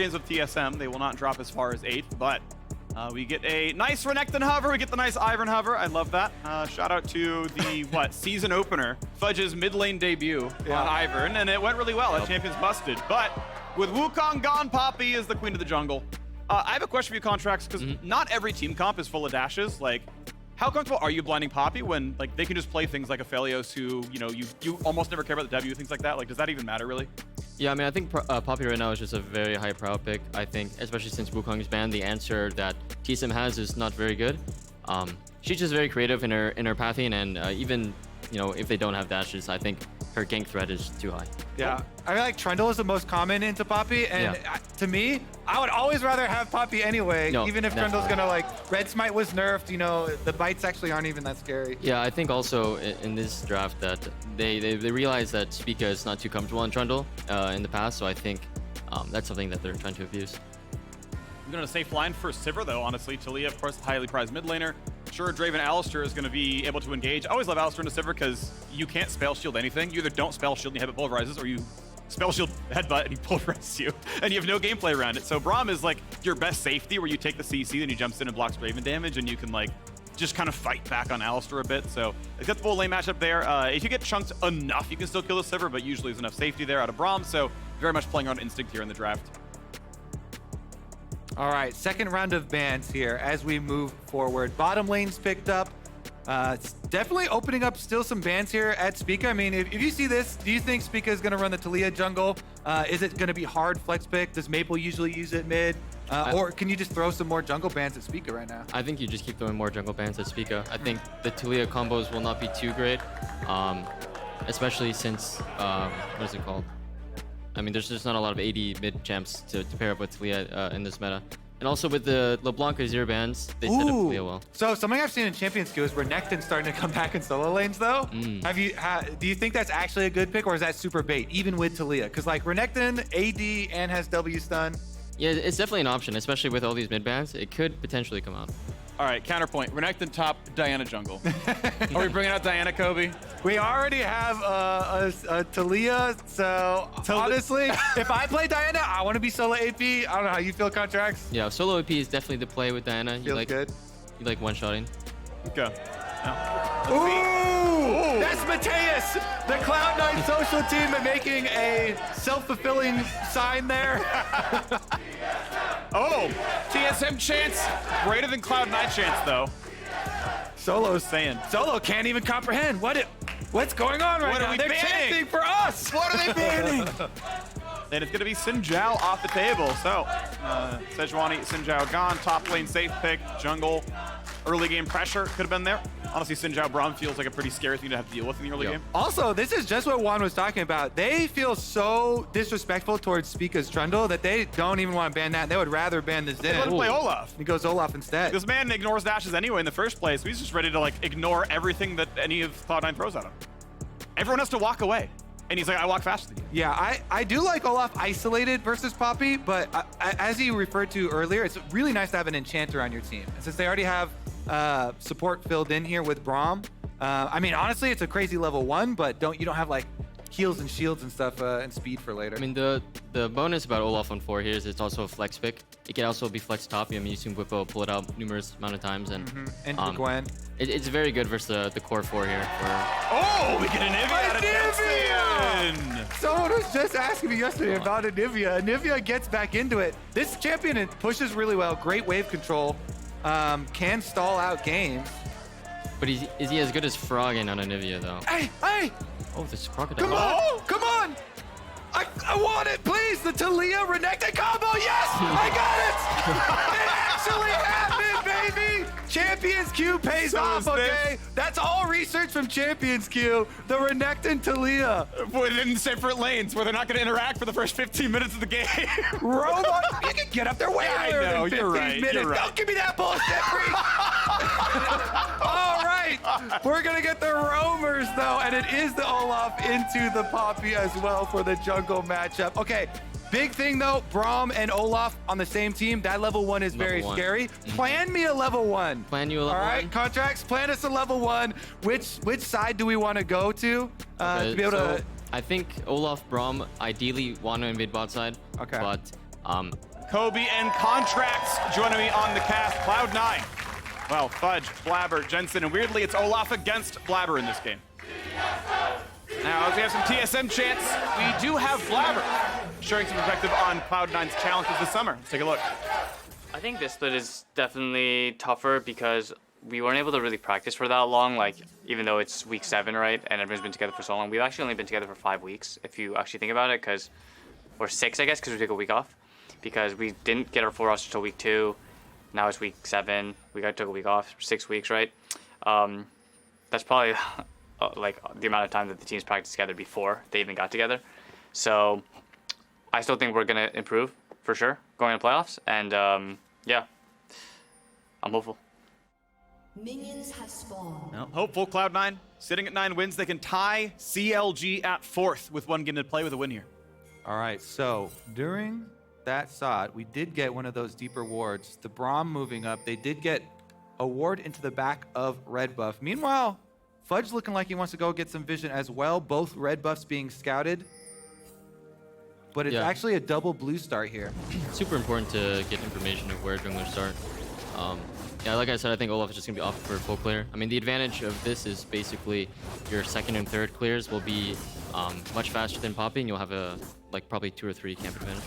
champions with TSM. They will not drop as far as 8th, but we get a nice Renekton hover. We get the nice Ivern hover. I love that. Shout out to the, season opener, Fudge's mid lane debut on Ivern, and it went really well. That champion's busted. But with Wukong gone, Poppy is the queen of the jungle. I have a question for you, Contractz, because not every team comp is full of dashes. Like, how comfortable are you blinding Poppy when they can just play things like Aphelios who, you almost never care about the W, things like that? Like, does that even matter, really? Yeah, I mean, I think Poppy right now is just a very high prow pick. I think, especially since Wukong is banned, the answer that TSM has is not very good. She's just very creative in her pathing, and even, if they don't have dashes, I think her gank threat is too high. Yeah, I mean, like, Trundle is the most common into Poppy, and to me, I would always rather have Poppy anyway, even if Trundle's gonna, Red Smite was nerfed, the bites actually aren't even that scary. Yeah, I think also in this draft that they realize that Spica is not too comfortable on Trundle in the past, so I think that's something that they're trying to abuse. I'm going to safe line for Sivir, though, honestly. Taliyah, of course, highly prized mid laner. Sure, Draven Alistar is going to be able to engage. I always love Alistar into Sivir because you can't spell shield anything. You either don't spell shield and you headbutt pulverizes, or you spell shield headbutt and he pulverizes you, and you have no gameplay around it. So Braum is your best safety, where you take the CC, then he jumps in and blocks Draven damage, and you can just kind of fight back on Alistar a bit. So it's a full lane matchup there. If you get chunked enough, you can still kill the Sivir, but usually there's enough safety there out of Braum. So very much playing on instinct here in the draft. All right, second round of bans here as we move forward. Bottom lane's picked up. It's definitely opening up still some bans here at Spica. I mean, if you see this, do you think Spica is going to run the Taliyah jungle? Is it going to be hard flex pick? Does Maple usually use it mid? Or can you just throw some more jungle bans at Spica right now? I think you just keep throwing more jungle bans at Spica. I think the Taliyah combos will not be too great, especially since, what is it called? I mean, there's just not a lot of AD mid champs to pair up with Taliyah in this meta. And also with the LeBlanc Azir bans, they set up Taliyah well. So something I've seen in Champions Queue is Renekton starting to come back in solo lanes, though. Do you think that's actually a good pick, or is that super bait, even with Taliyah? Because Renekton, AD, and has W stun. Yeah, it's definitely an option, especially with all these mid bans. It could potentially come out. All right, counterpoint. Renekton top, Diana jungle. Are we bringing out Diana, Kobe? We already have a Taliyah, so honestly, if I play Diana, I want to be solo AP. I don't know how you feel, Contractz. Yeah, solo AP is definitely the play with Diana. Feels good. You like one-shotting. Okay. Ooh! That's Mateus, the Cloud9 social team, and making a self-fulfilling sign there. Oh, TSM chance greater than Cloud9 chance, though. Solo's saying. Solo can't even comprehend. What's going on right now? They're chanting for us. What are they banning? And it's going to be Xin Zhao off the table. So, Sejuani, Xin Zhao gone. Top lane safe pick. Jungle. Early game pressure could have been there. Honestly, Xin Zhao Braum feels like a pretty scary thing to have to deal with in the early game. Also, this is just what Juan was talking about. They feel so disrespectful towards Spica's Trundle that they don't even want to ban that. They would rather ban the Zven. Let him play Olaf. He goes Olaf instead. This man ignores dashes anyway in the first place. So he's just ready to ignore everything that any of Cloud9 throws at him. Everyone has to walk away. And he's like, I walk faster than you. Yeah, I do like Olaf isolated versus Poppy, but as you referred to earlier, it's really nice to have an enchanter on your team. And since they already have support filled in here with Braum, I mean, honestly, it's a crazy level 1, but you don't have heals and shields and stuff and speed for later. I mean, the bonus about Olaf on 4 here is it's also a flex pick. It can also be flex top. I mean, you see Whippo pull it out numerous amount of times, and Gwen. It's very good versus the core 4 here. Oh, we get Anivia out of Jensen! Someone was just asking me yesterday about Anivia. Anivia gets back into it. This champion pushes really well. Great wave control. Can stall out games. But is he as good as Froggen on Anivia, though? Hey! Oh, this crocodile. Come on! I want it, please! The Taliyah Renekton combo, yes! I got it! It actually happened, baby! Champions Queue pays off, okay? That's all research from Champions Queue. The Renekton Taliyah. Within separate lanes where they're not going to interact for the first 15 minutes of the game. Robot, you can get up there way earlier than 15 minutes. You're right. Don't give me that bullshit, Phreak. All right, we're going to get the roamers, though, and it is the Olaf into the Poppy as well for the jungle matchup. Okay. Big thing, though, Braum and Olaf on the same team. That level 1 is very scary. Plan me a level 1. Plan you a level 1. All right, Contractz, plan us a level 1. Which side do we want to go to be able to... I think Olaf, Braum ideally want to invade bot side. Okay. But Kobe, and Contractz joining me on the cast. Cloud9. Well, Fudge, Blaber, Jensen, and weirdly, it's Olaf against Blaber in this game. Now, as we have some TSM chants, we do have Blaber showing some perspective on Cloud9's challenges this summer. Let's take a look. I think this split is definitely tougher because we weren't able to really practice for that long, like, even though it's week 7, right, and everyone's been together for so long. We've actually only been together for 5 weeks, if you actually think about it, or 6, I guess, because we took a week off. Because we didn't get our full roster until week 2. Now it's week 7. We took a week off, 6 weeks, right? That's probably like the amount of time that the teams practiced together before they even got together. So I still think we're going to improve, for sure, going to playoffs. And yeah, I'm hopeful. Minions have spawned. Well, hopeful Cloud9 sitting at 9 wins. They can tie CLG at 4th with 1 game to play with a win here. All right, so during that SOT, we did get one of those deeper wards. The Braum moving up, they did get a ward into the back of red buff. Meanwhile, Fudge looking like he wants to go get some vision as well. Both red buffs being scouted. But it's actually a double blue start here. Super important to get information of where junglers start. Yeah, like I said, I think Olaf is just going to be off for full clear. I mean, the advantage of this is basically your 2nd and 3rd clears will be much faster than Poppy, and you'll have a probably 2 or 3 camp advantage.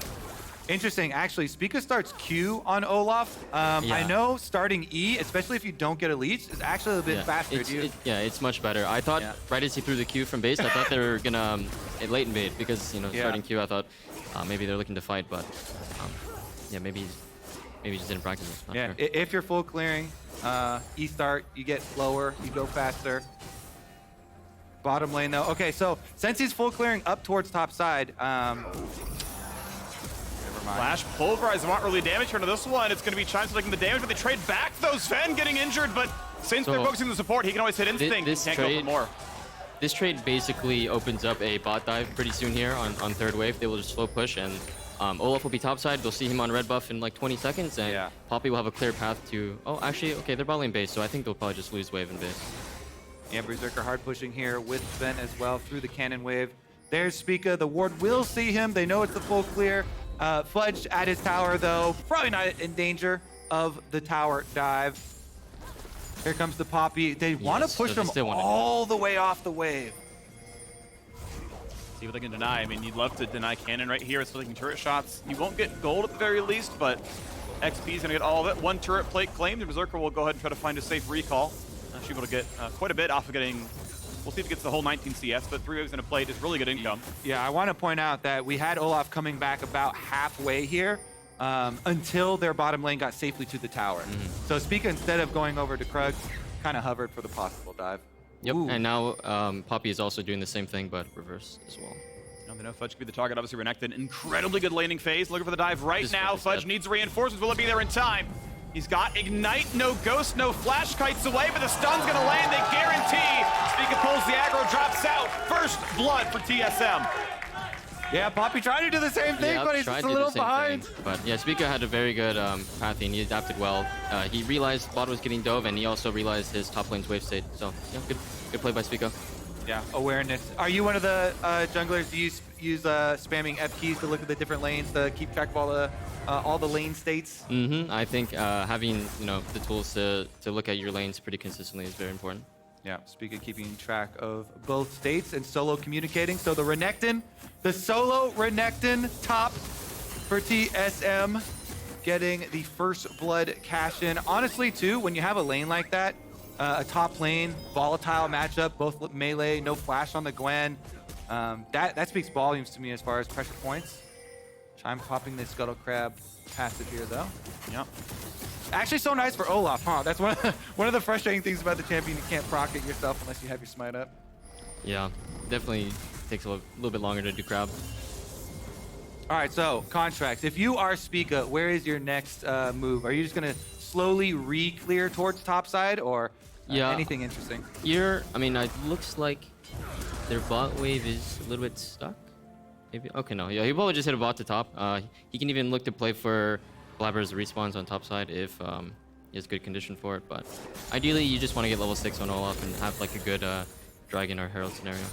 Interesting. Actually, Spica starts Q on Olaf. I know starting E, especially if you don't get a leech, is actually a bit faster, dude. It's much better. I thought right as he threw the Q from base, I thought they were going to late invade because, you know, starting Q, I thought maybe they're looking to fight, but yeah, maybe he just didn't practice it. Not sure. If you're full clearing, E start, you get slower, you go faster. Bottom lane though. Okay, so since he's full clearing up towards top side, never mind. Flash pulverize, want early damage here into this one. It's going to be Chime taking the damage, but they trade back though. Zven getting injured, but since they're focusing on the support, he can always hit instinct. This Can't trade, go for more. This trade basically opens up a bot dive pretty soon here on 3rd wave. They will just slow push, and Olaf will be topside. They'll see him on red buff in like 20 seconds, and Poppy will have a clear path to... Oh, actually, okay, they're bot lane base, so I think they'll probably just lose wave in base. Yeah, Berserker hard pushing here with Zven as well through the cannon wave. There's Spica. The ward will see him. They know it's the full clear. Fudge at his tower, though. Probably not in danger of the tower dive. Here comes the Poppy. They want to push him all the way off the wave. See what they can deny. I mean, you'd love to deny cannon right here. It's taking turret shots. You won't get gold at the very least, but XP is going to get all of it. 1 turret plate claimed. The Berserker will go ahead and try to find a safe recall. Actually able to get quite a bit off of getting... We'll see if it gets the whole 19 CS, but 3 waves in a plate is really good income. Yeah, I want to point out that we had Olaf coming back about halfway here until their bottom lane got safely to the tower. So Spica, instead of going over to Krug, kind of hovered for the possible dive. Yep, and now Poppy is also doing the same thing, but reverse as well. They know Fudge could be the target. Obviously, Renekton, incredibly good laning phase. Looking for the dive right now. Fudge needs reinforcements. Will it be there in time? He's got Ignite, no Ghost, no Flash kites away, but the stun's gonna land, they guarantee. Spica pulls the aggro, drops out. First blood for TSM. Yeah, Poppy tried to do the same thing, but he's just a little behind. But yeah, Spica had a very good pathing. He adapted well. He realized bot was getting dove, and he also realized his top lane's wave state. So yeah, good play by Spica. Yeah, awareness. Are you one of the junglers? Do you use spamming F keys to look at the different lanes to keep track of all the lane states? I think having the tools to look at your lanes pretty consistently is very important. Yeah, Spica keeping track of both states and solo communicating. So the Renekton, the solo Renekton top for TSM, getting the first blood cash in. Honestly, too, when you have a lane like that, a top lane, volatile matchup, both melee, no flash on the Gwen. That speaks volumes to me as far as pressure points. Chime popping the Scuttle Crab passive here, though. Yep. Actually, so nice for Olaf, huh? That's one of the frustrating things about the champion. You can't proc it yourself unless you have your smite up. Yeah, definitely takes a little bit longer to do crab. All right, so Contractz. If you are Spica, where is your next move? Are you just gonna slowly re-clear towards topside, or anything interesting? Here, I mean, it looks like their bot wave is a little bit stuck. Maybe. Okay, no. Yeah, he probably just hit a bot to top. He can even look to play for Blaber's respawns on top side if he has good condition for it. But ideally, you just want to get level 6 on Olaf and have like a good Dragon or Herald scenario.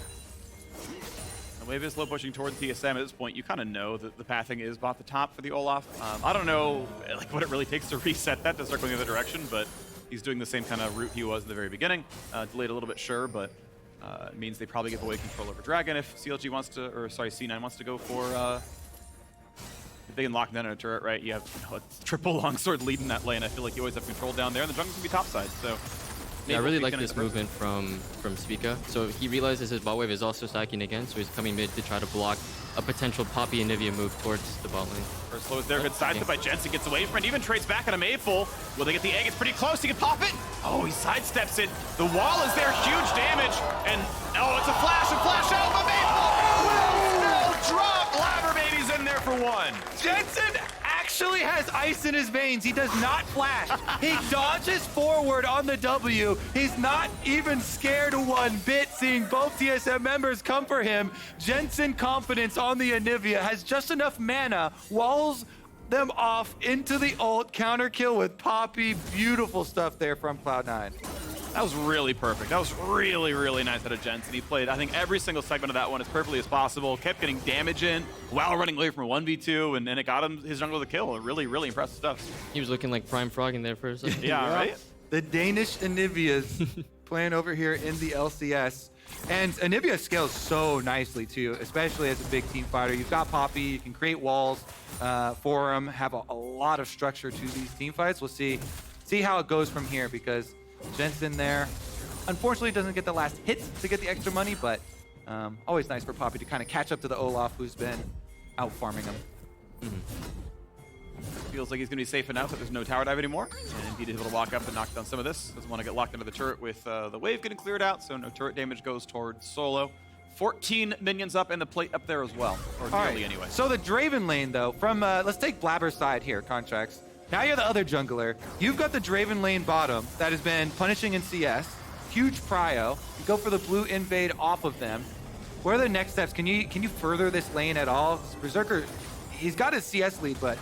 Wave is slow pushing toward TSM. At this point, you kind of know that the pathing is bought the top for the Olaf. I don't know like what it really takes to reset that to start going the other direction, but he's doing the same kind of route he was in the very beginning. Delayed a little bit, sure, but it means they probably give away control over Dragon if CLG wants to, or sorry, C9 wants to go for. If they can lock down a turret, right? You have a triple longsword leading that lane. I feel like you always have control down there, and the jungle's gonna be topside. So. Yeah, I really like this movement from Spica. So he realizes his bot wave is also stacking again, so he's coming mid to try to block a potential Poppy Anivia move towards the bot lane. First slow is there, good sidestep by Jensen, gets away from it, even trades back on a Mayful. Will they get the egg? It's pretty close, he can pop it. Oh, he sidesteps it. The wall is there, huge damage. And, oh, it's a flash out, but Mayful will still drop. Blaber baby's in there for one. Jensen actually has ice in his veins. He does not flash. He dodges forward on the W. He's not even scared one bit seeing both TSM members come for him. Jensen confidence on the Anivia has just enough mana, walls them off into the ult, counter kill with Poppy. Beautiful stuff there from Cloud9. That was really perfect. That was really, really nice out of Jensen. He played, I think, every single segment of that one as perfectly as possible. Kept getting damage in while running away from a 1v2, and it got him his jungle the kill. Really, really impressive stuff. He was looking like Prime Frog in there for a second. Yeah, right? The Danish Anivias playing over here in the LCS. And Anivia scales so nicely, too, especially as a big team fighter. You've got Poppy, you can create walls for him, have a lot of structure to these team fights. We'll see how it goes from here, because Jensen there, unfortunately, doesn't get the last hit to get the extra money, but always nice for Poppy to kind of catch up to the Olaf, who's been out farming him. Feels like he's going to be safe enough that there's no tower dive anymore. And indeed, he's able to walk up and knock down some of this. Doesn't want to get locked into the turret with the wave getting cleared out, so no turret damage goes towards Solo. 14 minions up and the plate up there as well, or nearly anyway. So the Draven lane, though, from let's take Blaber's side here, Contractz. Now you're the other jungler. You've got the Draven lane bottom that has been punishing in CS. Huge prio. You go for the blue invade off of them. What are the next steps? Can you further this lane at all? Berserker, he's got his CS lead, but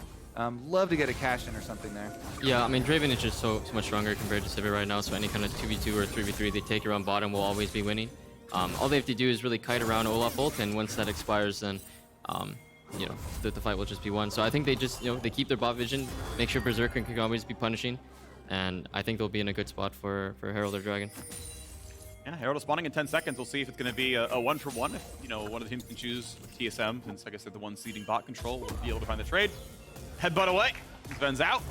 love to get a cash in or something there. Yeah, I mean, Draven is just so much stronger compared to Sivir right now, so any kind of 2v2 or 3v3 they take around bottom will always be winning. All they have to do is really kite around Olaf ult, and once that expires, then you know, the fight will just be won. So I think they just, you know, they keep their bot vision, make sure Berserker can always be punishing, and I think they'll be in a good spot for Herald or Dragon. Yeah, Herald is spawning in 10 seconds. We'll see if it's going to be a 1-for-1. If, you know, one of the teams can choose TSM, since, like I said, the one seeding bot control will be able to find the trade. Headbutt away. Zven's out.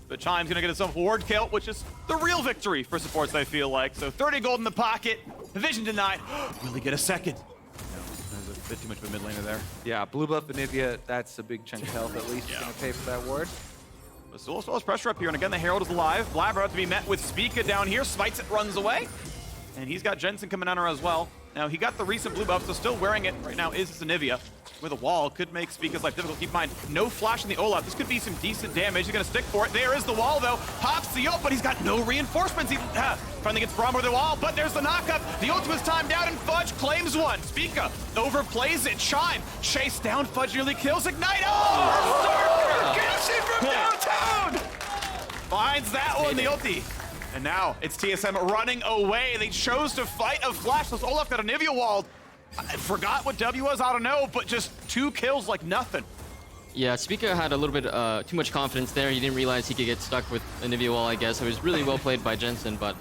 But Chime's going to get himself a ward kill, which is the real victory for supports, I feel like. So 30 gold in the pocket. Vision denied. Will he get a second? There's a bit too much of a mid laner there. Yeah, blue buff Anivia, that's a big chunk of health at least. He's going to pay for that ward. But still as well as pressure up here, and again, the Herald is alive. Blaber out to be met with Spica down here. Smites it, runs away. And he's got Jensen coming on her as well. Now, he got the recent blue buff, so still wearing it right now is Anivia. With a wall, could make Spica's life difficult. Keep in mind, no flash in the Olaf. This could be some decent damage. He's going to stick for it. There is the wall, though. Pops the ult, but he's got no reinforcements. He finally gets Braum with the wall, but there's the knockup. The ultimate's timed out, and Fudge claims one. Spica overplays it. Chime chase down. Fudge nearly kills. Ignite. Oh, Berserker! Gets it from downtown! Finds that one, the ulti. And now it's TSM running away. They chose to fight a flash. This Olaf got Anivia walled. I forgot what W was, I don't know, but just 2 kills like nothing. Yeah, Spica had a little bit too much confidence there. He didn't realize he could get stuck with Anivia wall, I guess. It was really well played by Jensen, but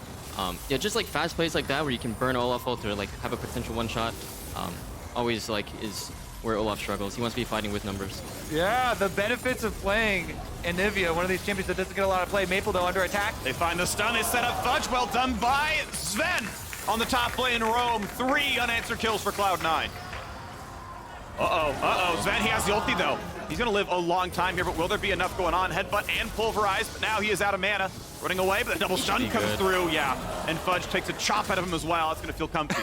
yeah, just like fast plays like that where you can burn Olaf ult or like have a potential one-shot, always like is where Olaf struggles. He wants to be fighting with numbers. Yeah, the benefits of playing Anivia, one of these champions that doesn't get a lot of play. Maple, though, under attack. They find the stun, they set up Fudge, well done by Zven. On the top lane, Roam, 3 unanswered kills for Cloud9. Zven, he has the ulti though. He's gonna live a long time here, but will there be enough going on? Headbutt and pulverize, but now he is out of mana. Running away, but the double stun comes through, yeah. And Fudge takes a chop out of him as well. It's gonna feel comfy.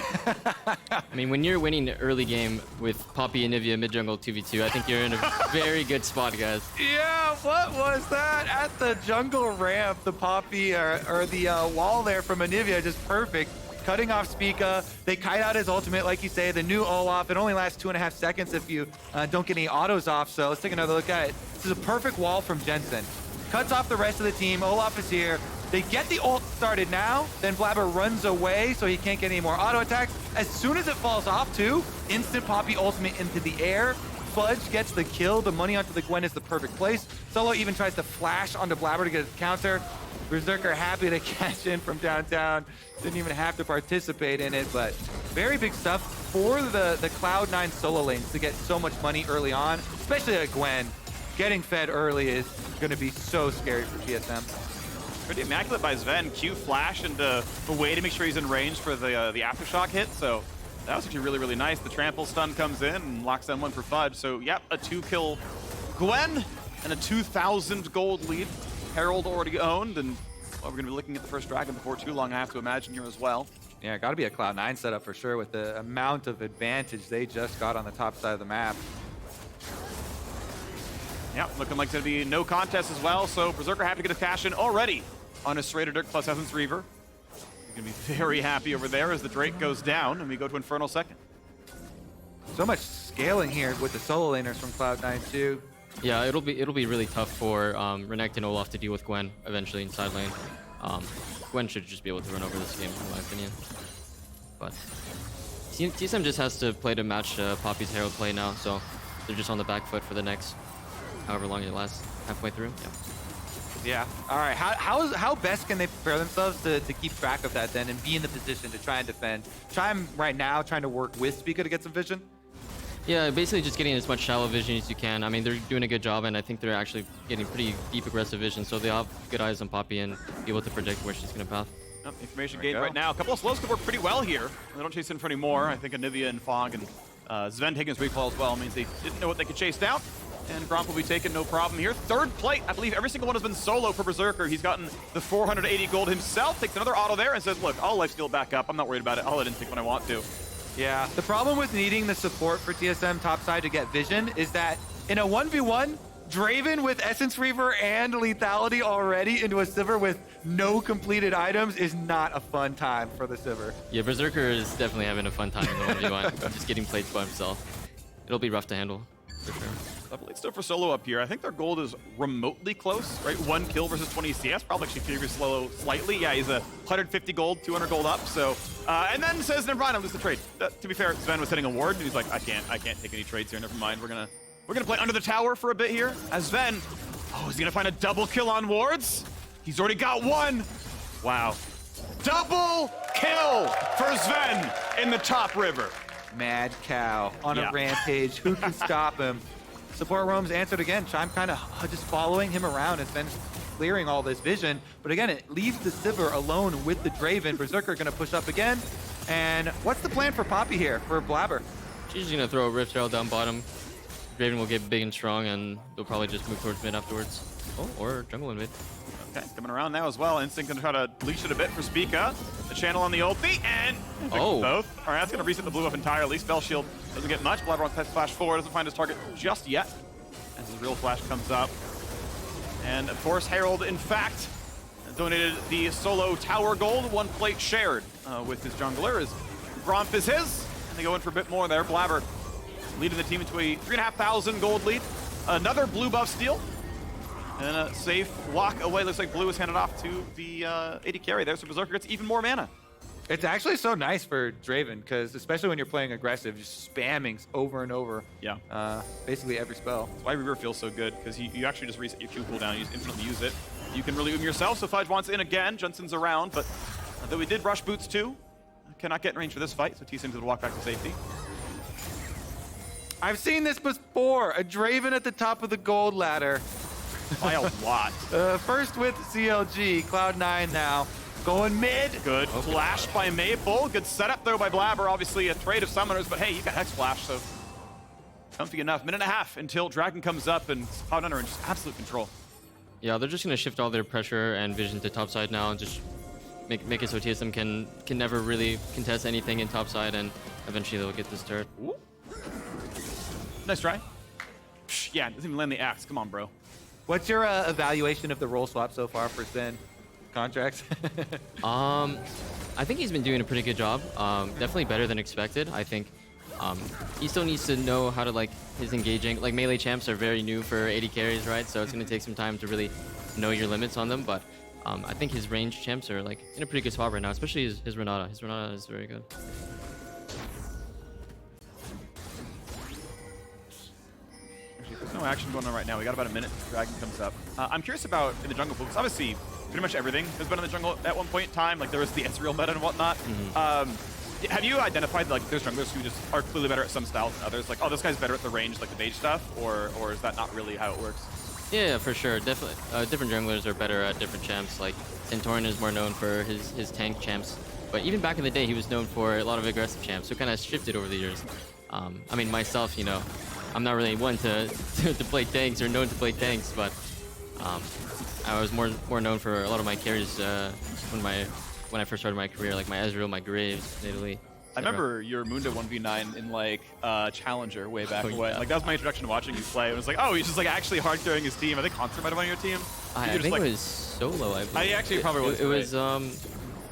I mean, when you're winning the early game with Poppy Anivia mid-jungle 2v2, I think you're in a very good spot, guys. Yeah, what was that? At the jungle ramp, the Poppy, or the wall there from Anivia, just perfect. Cutting off Spica. They kite out his ultimate, like you say, the new Olaf. It only lasts 2.5 seconds if you don't get any autos off, so let's take another look at it. This is a perfect wall from Jensen. Cuts off the rest of the team. Olaf is here. They get the ult started now, then Blaber runs away, so he can't get any more auto attacks. As soon as it falls off too, instant Poppy ultimate into the air. Fudge gets the kill. The money onto the Gwen is the perfect place. Solo even tries to flash onto Blaber to get a counter. Berserker happy to catch in from downtown. Didn't even have to participate in it, but very big stuff for the Cloud9 solo lanes to get so much money early on, especially a Gwen. Getting fed early is going to be so scary for TSM. Pretty immaculate by Zven. Q flash into a way to make sure he's in range for the aftershock hit. So that was actually really, really nice. The trample stun comes in and locks down one for Fudge. So yep, a 2-kill Gwen and a 2,000 gold lead. Herald already owned, and well, we're going to be looking at the first dragon before too long, I have to imagine, here as well. Yeah, got to be a Cloud9 setup for sure with the amount of advantage they just got on the top side of the map. Yeah, looking like it's going to be no contest as well. So Berserker happy to get a cash in already on his Serrated Dirk plus Essence Reaver. He's going to be very happy over there as the Drake goes down and we go to Infernal second. So much scaling here with the solo laners from Cloud9 too. Yeah, it'll be really tough for Renekton and Olaf to deal with Gwen eventually in side lane. Gwen should just be able to run over this game, in my opinion. But TSM just has to play to match Poppy's Herald play now, so they're just on the back foot for the next however long it lasts, halfway through. Yeah. All right. How best can they prepare themselves to keep track of that then and be in the position to try and defend? Chime right now trying to work with Spica to get some vision. Yeah, basically just getting as much shallow vision as you can. I mean, they're doing a good job, and I think they're actually getting pretty deep aggressive vision, so they have good eyes on Poppy and be able to predict where she's going to path. Information gained right now. A couple of slows could work pretty well here. They don't chase in for any more. I think Anivia and Fog and Zven taking his recall as well means they didn't know what they could chase down. And Braum will be taken, no problem here. Third plate, I believe every single one has been solo for Berserker. He's gotten the 480 gold himself, takes another auto there and says, look, I'll lifesteal back up. I'm not worried about it. I'll let in take when I want to. Yeah, the problem with needing the support for TSM topside to get vision is that in a 1v1, Draven with Essence Reaver and Lethality already into a Sivir with no completed items is not a fun time for the Sivir. Yeah, Berserker is definitely having a fun time in the 1v1, just getting plates by himself. It'll be rough to handle, for sure. Lovely stuff for solo up here. I think their gold is remotely close, right? 1 kill versus 20 CS. Probably actually favors solo slightly. Yeah, he's a 150 gold, 200 gold up. So, and then says, never mind, I'll lose the trade. To be fair, Zven was hitting a ward, and he's like, I can't take any trades here. Never mind. We're gonna play under the tower for a bit here. As Zven, is he gonna find a double kill on wards? He's already got one. Wow, double kill for Zven in the top river. Mad cow on a rampage. Who can stop him? Support roams answered again. Chime kind of just following him around and then clearing all this vision. But again, it leaves the Sivir alone with the Draven. Berserker going to push up again. And what's the plan for Poppy here for Blaber? She's just going to throw a Rift Herald down bottom. Draven will get big and strong, and they'll probably just move towards mid afterwards. Oh, or jungle in mid. Okay, coming around now as well. Instinct gonna try to leash it a bit for Spica. The channel on the ulti, and both. All right, that's gonna reset the blue up entirely. Spell shield doesn't get much. Blaber wants to flash forward, doesn't find his target just yet as his real flash comes up. And of course, Herald, in fact, donated the solo tower gold, 1 plate shared with his jungler. As Braum is his, and they go in for a bit more there. Blaber leading the team into a 3,500 gold lead. Another blue buff steal. And a safe walk away. Looks like blue is handed off to the AD carry there, so Berserker gets even more mana. It's actually so nice for Draven, because especially when you're playing aggressive, just spamming over and over. Yeah. Basically every spell. That's why Reaver feels so good, because you actually just reset your Q cooldown, you just infinitely use it. You can really yourself, so Fudge wants in again. Jensen's around, but though we did rush boots too, cannot get in range for this fight, so TSM's gonna walk back to safety. I've seen this before. A Draven at the top of the gold ladder. By a lot. First with CLG, Cloud9 now. Going mid. Good flash by Maple. Good setup though by Blaber. Obviously a trade of summoners, but hey, you got Hex Flash, so comfy enough. Minute and a half until Dragon comes up and Cloud9 are in just absolute control. Yeah, they're just gonna shift all their pressure and vision to topside now and just make it so TSM can never really contest anything in topside, and eventually they'll get this turret. Ooh. Nice try. Psh, yeah, doesn't even land the axe. Come on, bro. What's your evaluation of the role swap so far for Zven? Contractz? I think he's been doing a pretty good job. Definitely better than expected. I think he still needs to know how to, like, his engaging. Like, melee champs are very new for AD carries, right? So it's going to take some time to really know your limits on them. But I think his range champs are, like, in a pretty good spot right now, especially his Renata. His Renata is very good. No action going on right now. We got about a minute. Dragon comes up. I'm curious about in the jungle focus. Obviously, pretty much everything has been in the jungle at one point in time. Like there was the Ezreal meta and whatnot. Have you identified like there's junglers who just are clearly better at some styles than others? Like, oh, this guy's better at the range, like the mage stuff, or is that not really how it works? Yeah, for sure. Definitely, different junglers are better at different champs. Like Santorin is more known for his tank champs, but even back in the day, he was known for a lot of aggressive champs. So it kind of shifted over the years. I mean, myself, you know, I'm not really one to play tanks or known to play tanks, but I was more known for a lot of my carries when I first started my career, like my Ezreal, my Graves, Italy. I remember your Munda 1v9 in like Challenger way back when. Yeah. Like that was my introduction to watching you play. It was like, oh, he's just like actually hard carrying his team. I think Concert might have been on your team. I think it was solo. I believe. Actually probably was. It was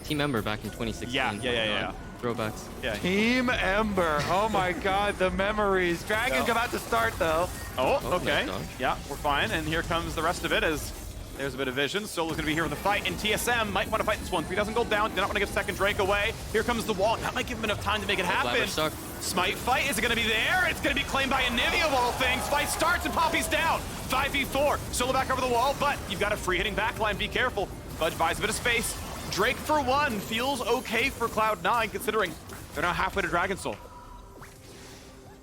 Team Ember back in 2016. Yeah. Throwbacks. Yeah. Team Ember. Oh my God, the memories. Dragon's about to start though. Oh, Oh, okay. nice dodge. Yeah, we're fine. And here comes the rest of it as there's a bit of vision. Solo's going to be here with the fight, and TSM might want to fight this one. 3,000 gold down. Did not want to give second Drake away. Here comes the wall. That might give him enough time to make it happen. Blaber stuck. Smite fight. Is it going to be there? It's going to be claimed by Anivia of all things. Fight starts and Poppy's down. 5v4. Solo back over the wall, but you've got a free hitting backline. Be careful. Fudge buys a bit of space. Drake for one feels okay for Cloud9 considering they're now halfway to Dragon Soul.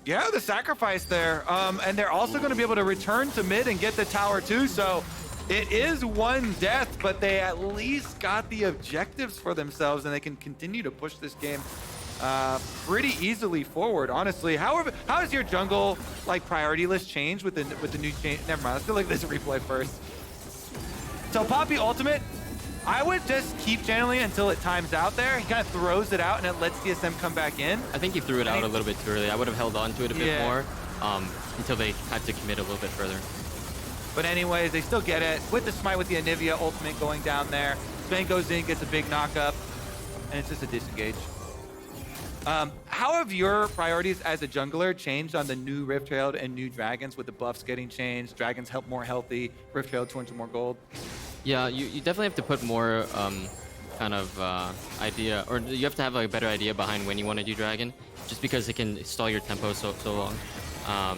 Yeah, the sacrifice there. And they're also going to be able to return to mid and get the tower too. So it is one death, but they at least got the objectives for themselves and they can continue to push this game pretty easily forward, honestly. However, how has your jungle like priority list changed with the new change? Never mind, let's do like this replay first. So Poppy ultimate, I would just keep channeling it until it times out there. He kind of throws it out and it lets TSM come back in. I think he threw it out a little bit too early. I would have held on to it a bit Yeah. more until they had to commit a little bit further. But anyways, they still get it with the smite with the Anivia ultimate going down there. Zven goes in, gets a big knockup, and it's just a disengage. How have your priorities as a jungler changed on the new Rift Herald and new Dragons with the buffs getting changed? Dragons help more healthy, Rift Herald 200 more gold. Yeah, you definitely have to put more kind of idea, or you have to have like a better idea behind when you want to do Dragon, just because it can stall your tempo so long.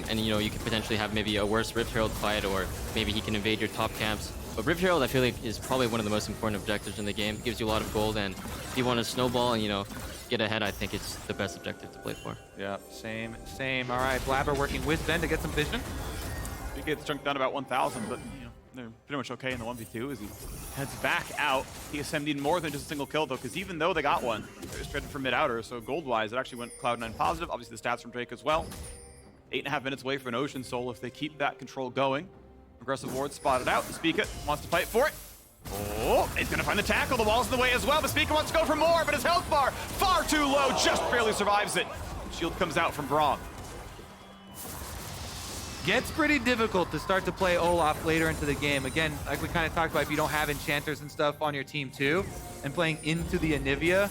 And you know, you could potentially have maybe a worse Rift Herald fight, or maybe he can invade your top camps. But Rift Herald, I feel like, is probably one of the most important objectives in the game. It gives you a lot of gold, and if you want to snowball and, you know, get ahead, I think it's the best objective to play for. Yeah, same. All right, Blaber working with Zven to get some vision. He gets chunked down about 1,000, but you know, they're pretty much okay in the 1v2 as he heads back out. TSM need more than just a single kill though, because even though they got one, they're just traded for mid-outer, so gold-wise, it actually went Cloud9 positive. Obviously the stats from Drake as well. 8.5 minutes away for an Ocean Soul if they keep that control going. Aggressive ward spotted out. Spica wants to fight for it. Oh, he's gonna find the tackle. The wall's in the way as well, but Spica wants to go for more, but his health bar far too low, just barely survives it. Shield comes out from Braum. Gets pretty difficult to start to play Olaf later into the game. Again, like we kind of talked about, if you don't have enchanters and stuff on your team too, and playing into the Anivia.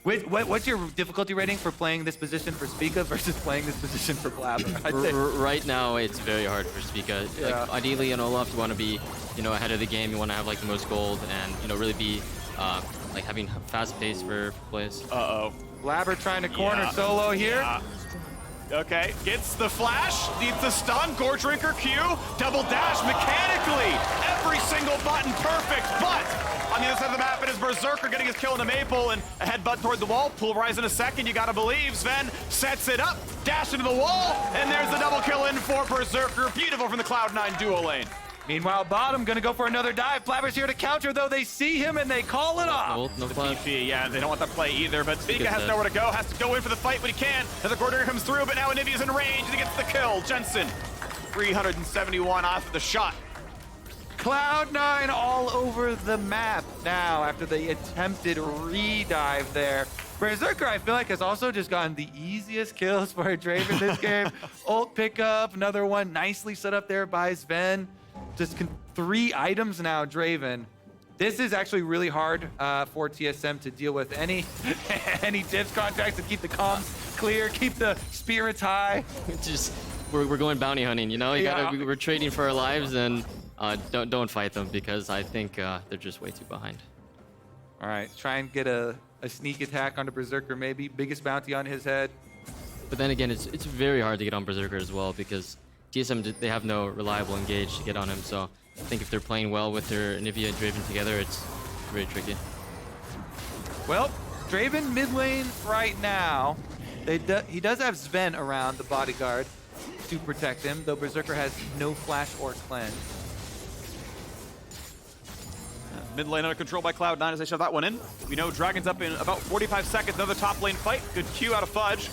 What's your difficulty rating for playing this position for Spica versus playing this position for Blaber? I'd say. Right now, it's very hard for Spica. Yeah. Like, ideally, in Olaf, you want to be, you know, ahead of the game. You want to have like the most gold, and you know, really be like having fast pace for plays. Uh-oh. Blaber trying to corner Yeah. Solo here. Yeah. Okay, gets the flash, needs the stun, Gore Drinker Q, double dash mechanically. Every single button perfect, but on the other side of the map, it is Berserker getting his kill in the Maple and a headbutt toward the wall. Pulverize in a second, you gotta believe. Zven sets it up, dash into the wall, and there's the double kill in for Berserker. Beautiful from the Cloud9 duo lane. Meanwhile, bottom gonna go for another dive. Blaber's here to counter, though. They see him and they call it off. No The flash. TP, yeah, they don't want that play either, but Spica Spica's has dead. nowhere to go, has to go in for the fight when he can. As the quarter comes through, but now Anivia's in range and he gets the kill. Jensen, 371 off of the shot. Cloud9 all over the map now after the attempted re-dive there. Berserker, I feel like, has also just gotten the easiest kills for Draven this game. Ult pickup, another one nicely set up there by Zven. Just 3 items now, Draven. This is actually really hard for TSM to deal with. Any dips contracts to keep the comms clear, keep the spirits high. Just we're going bounty hunting. You know, Yeah. we're trading for our lives, and don't fight them because I think they're just way too behind. All right, try and get a sneak attack onto Berserker maybe. Biggest bounty on his head. But then again, it's very hard to get on Berserker as well because TSM, they have no reliable engage to get on him, so I think if they're playing well with their Anivia and Draven together, it's very tricky. Well, Draven mid lane right now. He does have Zven around the bodyguard to protect him, though Berserker has no flash or cleanse. Mid lane under control by Cloud9 as they shove that one in. We know Dragon's up in about 45 seconds. Another top lane fight. Good Q out of Fudge.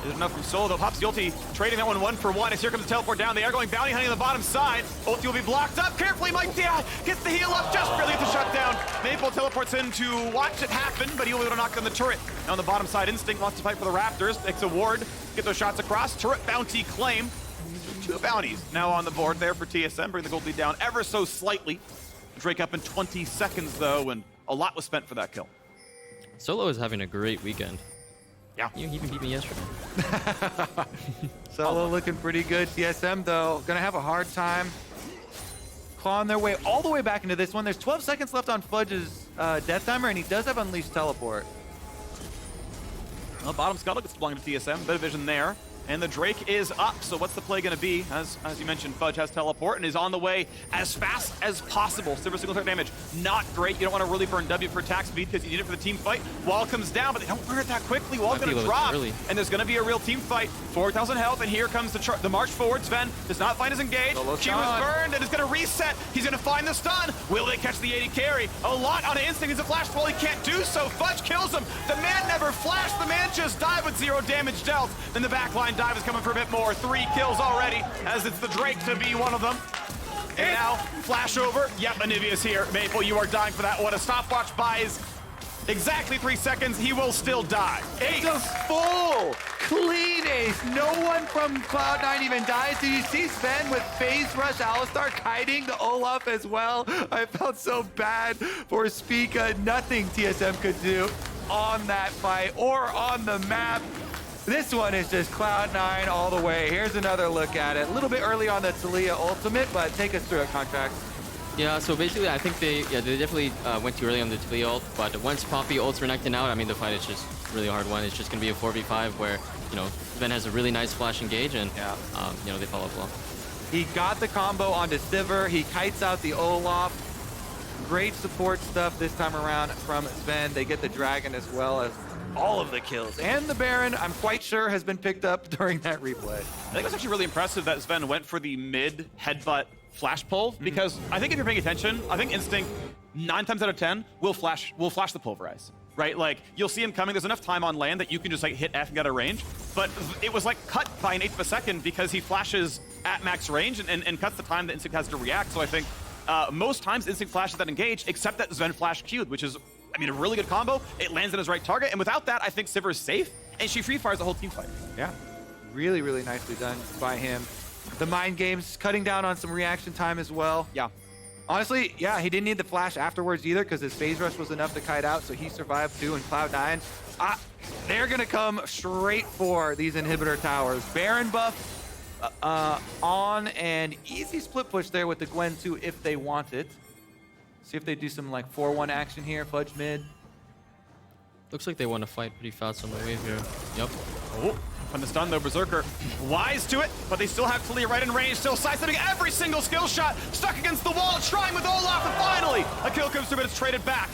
There's enough from Solo, though. Pops the ulti, trading that one for one. As here comes the teleport down. They are going bounty hunting on the bottom side. Ulti will be blocked up. Carefully, Mike Diaz gets the heal up. Just barely gets the shutdown. Maple teleports in to watch it happen, but he'll be able to knock down the turret. Now on the bottom side, Instinct wants to fight for the Raptors. Takes a ward. Get those shots across. Turret bounty claim. 2 bounties now on the board there for TSM. Bring the gold lead down ever so slightly. Drake up in 20 seconds, though, and a lot was spent for that kill. Solo is having a great weekend. Yeah. He even beat me yesterday. Solo looking pretty good. TSM, though, gonna have a hard time clawing their way all the way back into this one. There's 12 seconds left on Fudge's death timer, and he does have Unleashed Teleport. Well, bottom scuttle gets belonging to TSM. Bit of vision there. And the Drake is up, so what's the play going to be? As you mentioned, Fudge has teleport and is on the way as fast as possible. Sivir single threat damage, not great. You don't want to really burn W for attack speed because you need it for the team fight. Wall comes down, but they don't burn it that quickly. Wall's going to drop, and there's going to be a real team fight. 4,000 health, and here comes the march forward. Zven does not find his engage. She was burned, and is going to reset. He's going to find the stun. Will they catch the AD carry? A lot on an instinct. He's a flash wall. He can't do so. Fudge kills him. The man never flashed. The man just died with 0 damage dealt. Then the backline dive is coming for a bit more. 3 kills already, as it's the Drake to be one of them. And now, flash over. Yep, Anivia's here. Maple, you are dying for that one. A stopwatch buys exactly 3 seconds. He will still die. Ace. It's a full, clean ace. No one from Cloud9 even dies. Did you see Zven with phase rush Alistar kiting the Olaf as well? I felt so bad for Spica. Nothing TSM could do on that fight or on the map. This one is just Cloud9 all the way. Here's another look at it. A little bit early on the Taliyah ultimate, but take us through it, Contractz. Yeah, so basically I think they definitely went too early on the Taliyah ult, but once Poppy ults Renekton out, I mean the fight is just really hard one. It's just going to be a 4v5 where, you know, Zven has a really nice flash engage and, you know, they follow up well. He got the combo onto Sivir. He kites out the Olaf. Great support stuff this time around from Zven. They get the Dragon as well as all of the kills. And the Baron, I'm quite sure, has been picked up during that replay. I think it's actually really impressive that Zven went for the mid headbutt flash pull, because I think if you're paying attention, I think Instinct 9 times out of 10 will flash the pulverize. Right, like you'll see him coming. There's enough time on land that you can just like hit F and get a range. But it was like cut by 1/8 of a second because he flashes at max range and cuts the time that Instinct has to react. So I think most times Instinct flashes that engage, except that Zven flash Q'd, which is, I mean, a really good combo. It lands on his right target, and without that, I think Sivir is safe, and she free fires the whole team fight. Yeah, really, really nicely done by him. The mind games, cutting down on some reaction time as well. Yeah. Honestly, yeah, he didn't need the flash afterwards either because his phase rush was enough to kite out, so he survived too. And Cloud9, they're gonna come straight for these inhibitor towers. Baron buff on, and easy split push there with the Gwen too if they want it. See if they do some like 4-1 action here. Fudge mid. Looks like they want to fight pretty fast on the wave here. Yep. Oh, from the stun though, Berserker wise to it, but they still have Taliyah right in range, still sidestepping every single skill shot, stuck against the wall, trying with Olaf, and finally a kill comes through, but it's traded back.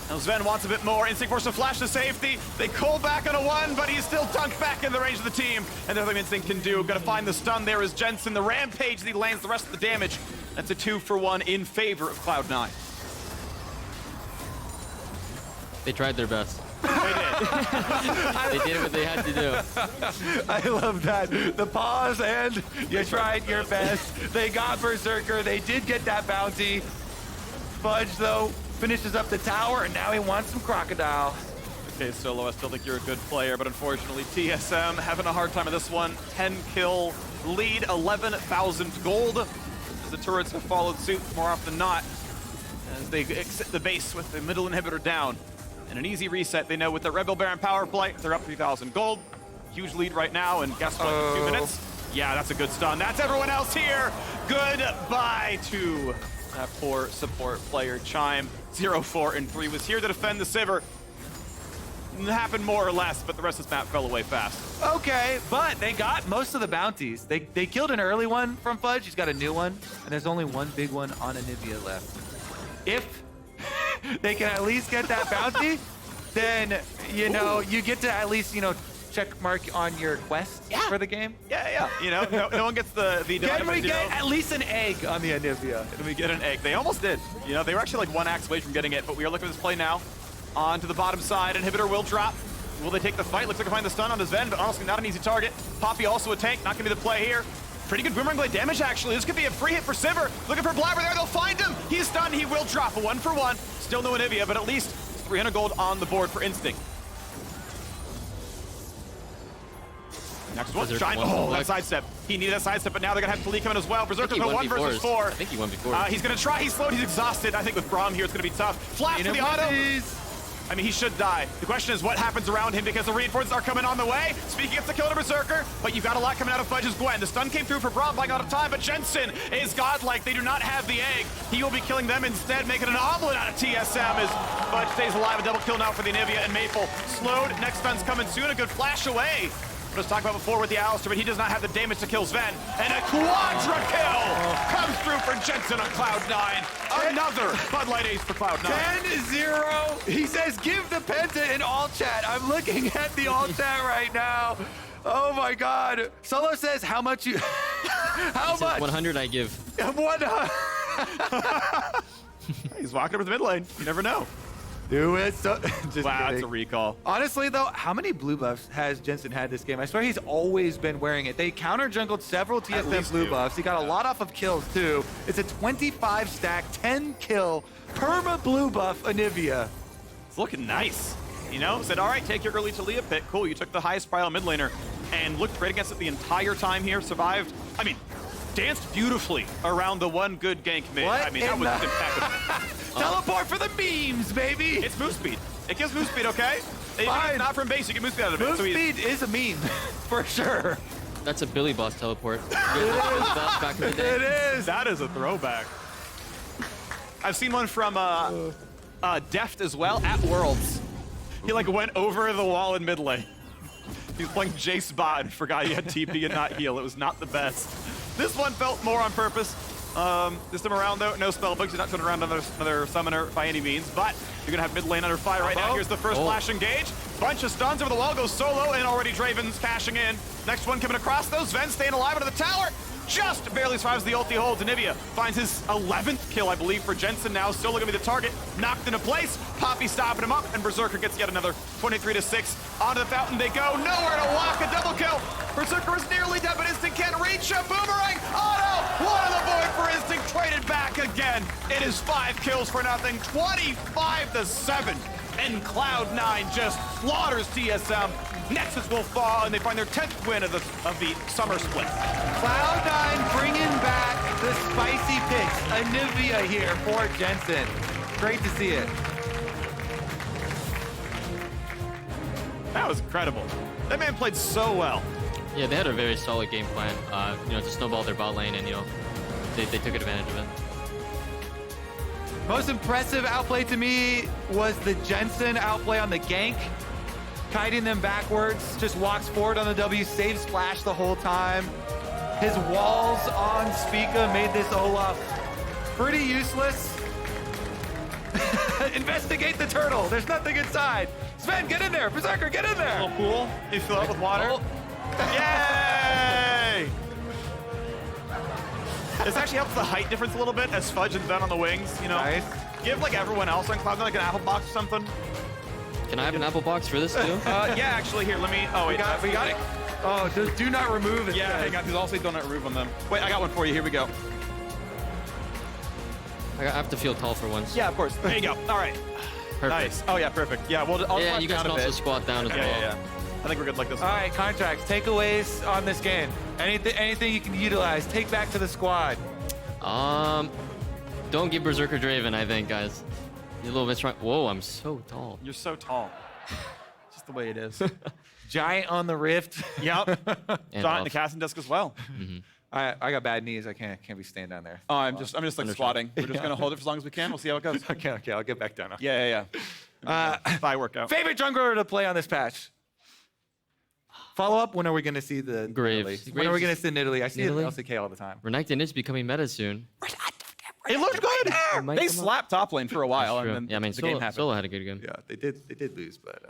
Now Zven wants a bit more. Instinct forces a flash to safety. They call back on a 1, but he's still dunked back in the range of the team. And nothing Instinct can do. Gotta find the stun there is Jensen. The rampage, he lands the rest of the damage. That's a 2-for-1 in favor of Cloud9. They tried their best. They did. They did what they had to do. I love that. The pause and you tried your best. They got Berserker. They did get that bounty. Fudge, though, finishes up the tower, and now he wants some Crocodile. Okay, Solo, I still think you're a good player, but unfortunately, TSM having a hard time of this one. 10-kill lead, 11,000 gold. As the turrets have followed suit more often than not, as they exit the base with the middle inhibitor down. And an easy reset, they know with the Rebel Baron power play, they're up 3,000 gold. Huge lead right now, and guess what, in 2 minutes? Yeah, that's a good stun. That's everyone else here. Goodbye to that poor support player. Chime, 0-4-3, was here to defend the Sivir. happened more or less, but the rest of this map fell away fast. Okay, but they got most of the bounties. They killed an early one from Fudge. He's got a new one, and there's only one big one on Anivia left. If they can at least get that bounty, then, you know, you get to at least, you know, check mark on your quest for the game. Yeah. You know, no one gets the Can we get at least an egg on the Anivia? Can we get an egg? They almost did. You know, they were actually like one axe away from getting it, but we are looking at this play now. On to the bottom side, Inhibitor will drop. Will they take the fight? Looks like they find the stun on Zven, but honestly not an easy target. Poppy also a tank, not gonna be the play here. Pretty good Boomerang Blade damage, actually. This could be a free hit for Sivir. Looking for Blaber there, they'll find him. He's stunned, he will drop a 1-for-1. Still no Anivia, but at least 300 gold on the board for Instinct. Next one, Chime. Oh, that sidestep. He needed that sidestep, but now they're gonna have Taliyah come in as well. Berserker for 1 versus 4. I think he won before. He's gonna try, he's slowed, he's exhausted. I think with Braum here, it's gonna be tough. Flash for the auto. I mean, he should die. The question is what happens around him because the reinforcements are coming on the way. Spica gets the kill to Berserker, but you've got a lot coming out of Fudge's Gwen. The stun came through for Braum, buying out of time, but Jensen is godlike. They do not have the egg. He will be killing them instead, making an omelet out of TSM as Fudge stays alive. A double kill now for the Anivia and Maple. Slowed, next stun's coming soon. A good flash away. Let's talk about before with the Alistar, but he does not have the damage to kill Zven. And a quadra kill comes through for Jensen on Cloud9. Another Bud Light ace for Cloud9. 10-0. He says, give the penta in all chat. I'm looking at the all chat right now. Oh my God. Solo says, how much you, how much? 100 I give. 100. He's walking over the mid lane. You never know. Do it. So, just Wow, kidding. that's a recall. Honestly, though, how many blue buffs has Jensen had this game? I swear he's always been wearing it. They counter-jungled several TSM blue buffs. He got a lot off of kills, too. It's a 25 stack, 10 kill, perma blue buff Anivia. It's looking nice. You know, said, all right, take your early Taliyah pick. Cool, you took the highest prio mid laner and looked great against it the entire time here. Survived. I mean, danced beautifully around the one good gank mid. What I mean, that in was the- impeccable. Teleport for the memes, baby! It's move speed. It gives move speed, okay? If Fine. it's not from base, you get move speed out of it. Move So speed is a meme, for sure. That's a Billy Boss teleport. Back in the day. It is. That is a throwback. I've seen one from Deft as well at Worlds. He like went over the wall in mid lane. He was playing Jace bot and forgot he had TP and not heal. It was not the best. This one felt more on purpose. This time around though, no spell books. You're not turning around another summoner by any means, but you're gonna have mid lane under fire right now. Here's the first flash engage. Bunch of stuns over the wall, goes solo, and already Draven's cashing in. Next one coming across though, Zven staying alive under the tower. Just barely survives the ulti hold. Anivia finds his 11th kill, I believe, for Jensen now. Still gonna be the target. Knocked into place. Poppy stopping him up, and Berserker gets yet another 23-6. Onto the fountain they go. Nowhere to walk. A double kill. Berserker is nearly dead, but Instinct can't reach. A boomerang. Auto. One in the void for Instinct. Traded back again. It is 5 kills for nothing. 25-7. And Cloud9 just slaughters TSM. Nexus will fall, and they find their 10th win of the summer split. Cloud9 bringing back the spicy picks. Anivia here for Jensen. Great to see it. That was incredible. That man played so well. Yeah, they had a very solid game plan. You know, to snowball their bot lane, and you know, they took advantage of it. Most impressive outplay to me was the Jensen outplay on the gank. Kiting them backwards, just walks forward on the W, saves Splash the whole time. His walls on Spica made this Olaf pretty useless. Investigate the turtle. There's nothing inside. Zven, get in there. Berserker, get in there. Little pool. You fill it up with water. Oh. Yay! This actually helps the height difference a little bit as Fudge and Zven on the wings. You know, Nice. give like everyone else on Cloud9 like an apple box or something. Can I have an apple box for this too? Yeah, actually, here, let me. Oh, wait, We got it. Oh, just do not remove it. Yeah, hang on. There's also don't remove on them. Wait, I got one for you. Here we go. I have to feel tall for once. Yeah, of course. There you go. All right. Perfect. Nice. Oh yeah, perfect. Yeah, well, I'll Yeah, squat you guys down can a also bit. squat down as well. Yeah. I think we're good like this. All right, Contractz, takeaways on this game. Anything you can utilize, take back to the squad. Don't give Berserker Draven, I think, guys. You're a little bit strong. Whoa, I'm so tall. You're so tall. Just the way it is. Giant on the rift. Yep. And Giant off. the casting desk as well. I got bad knees. I can't be staying down there. Oh, I'm just like squatting. We're just gonna hold it for as long as we can. We'll see how it goes. Okay, I'll get back down. Yeah. Thigh workout. Favorite jungler to play on this patch? Follow up. When are we going to see the Graves. Italy? When are we Graves going to see Italy? I see it in Italy? LCK all the time. Renekton is becoming meta soon. It looked good. might They come up. slapped top lane for a while, True. and then Yeah, I mean, the game Solo, happened. Solo had a good game. Yeah, they did lose, but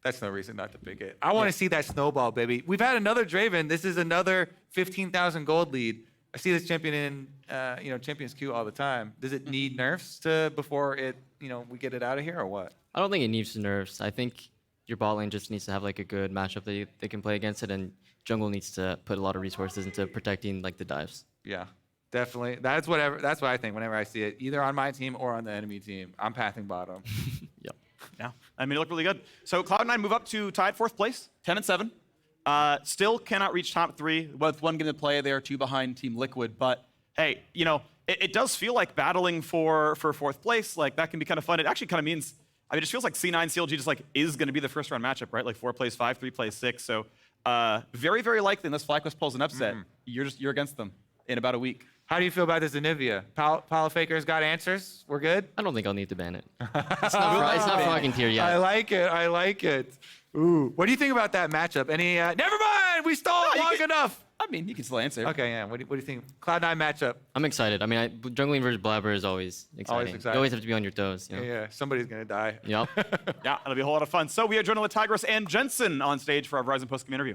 that's no reason not to pick it. I want to see that snowball, baby. We've had another Draven. This is another 15,000 gold lead. I see this champion in Champions Queue all the time. Does it need nerfs before it we get it out of here or what? I don't think it needs nerfs. I think your bot lane just needs to have like a good matchup that they can play against it, and jungle needs to put a lot of resources into protecting like the dives. Yeah, definitely. That's what I think whenever I see it, either on my team or on the enemy team. I'm pathing bottom. Yep. Yeah, I mean, it looked really good. So Cloud9 move up to tied 4th place, 10-7. Still cannot reach top 3 with 1 game to play. They are 2 behind Team Liquid. But hey, it does feel like battling for 4th place. Like that can be kind of fun. It actually kind of means, it just feels like C9 CLG just like is going to be the first round matchup, right? Like 4 plays 5, 3 plays 6. So very, very likely unless FlyQuest pulls an upset, you're against them in about a week. How do you feel about this Anivia? Paula Faker's got answers? We're good? I don't think I'll need to ban it. It's not frogging tier yet. I like it. Ooh. What do you think about that matchup? Any, never mind! We stalled No, you long can- enough! I mean, you can still answer. Okay, yeah. What do you think? Cloud9 matchup. I'm excited. I mean, jungling versus Blaber is always exciting. exciting. You always have to be on your toes. You know? Yeah, somebody's going to die. Yep. Yeah, it'll be a whole lot of fun. So we are joined with Tigris and Jensen on stage for our Verizon post-game interview.